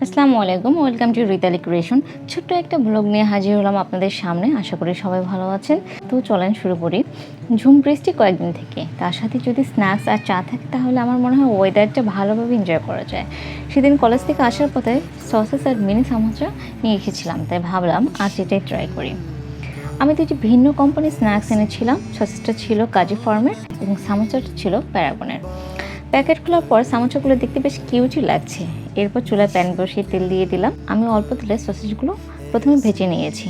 আসসালামু আলাইকুম, welcome to রিতালি creation. ছোট্ট একটা ব্লগ নিয়ে হাজির হলাম আপনাদের সামনে। আশা করি সবাই ভালো আছেন। তো চলেন শুরু করি। ঝুম বৃষ্টি কয়েকদিন থেকে, তার সাথে যদি স্ন্যাক্স আর চা থাকে তাহলে আমার মনে হয় ওয়েদারটা ভালোভাবে এনজয় করা যায়। সেদিন কলেজ থেকে আসার পথে সসেস আর মিনি সামোসা নিয়ে এসেছিলাম, তাই ভাবলাম আজ এটাই ট্রাই করি। আমি দুটি ভিন্ন কোম্পানির স্ন্যাক্স এনেছিলাম। সসেসটা ছিল কাজী ফার্মের এবং সামোসাটা ছিল প্যারাগনের। প্যাকেট খোলার পর সামোসাগুলো দেখতে বেশ কিউটই লাগছে। এরপর চুলায় প্যান বসিয়ে তেল দিয়ে দিলাম। আমি অল্প তেলে সসেজগুলো প্রথমে ভেজে নিয়েছি।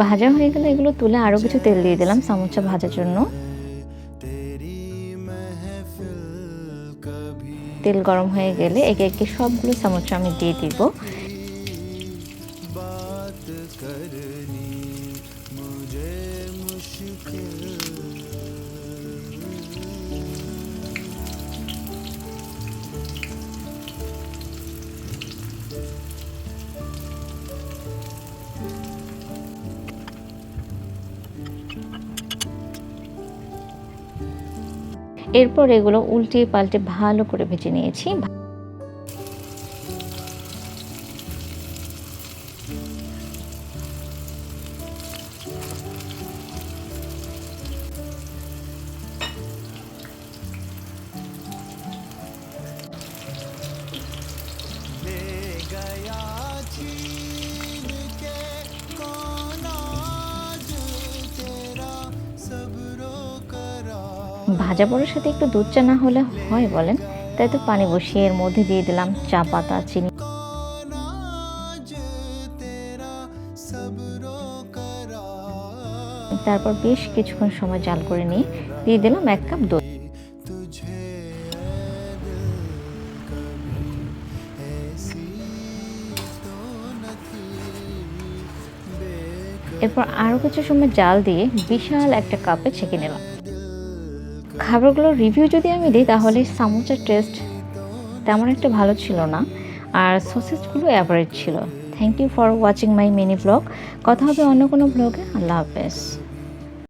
ভাজা হয়ে গেলে এগুলো তুলে আরও কিছু তেল দিয়ে দিলাম সামোসা ভাজার জন্য। তেল গরম হয়ে গেলে একে একে সবগুলো সামোসা আমি দিয়ে দিব। এরপর এগুলো উল্টিয়ে পাল্টে ভালো করে ভেজে নিয়েছি। ভাজা পোড়ার সাথে একটু দুধ চা না হলে হয় বলেন, তাই তো পানি বসিয়ে এর মধ্যে দিয়ে দিলাম চা পাতা, চিনি। তারপর বেশ কিছুক্ষণ সময় জাল করে নিয়ে দিয়ে দিলাম 1 কাপ দুধ। এরপর আরও কিছু সময় জাল দিয়ে বিশাল একটা কাপে ছেঁকে নিলাম। খাবারগুলোর রিভিউ যদি আমি দিই তাহলে সামোসার টেস্ট তেমন একটা ভালো ছিল না, আর সসেসগুলো অ্যাভারেজ ছিল। Thank you for watching my mini vlog. কথা হবে অন্য কোনো ব্লগে। আল্লাহ হাফেজ।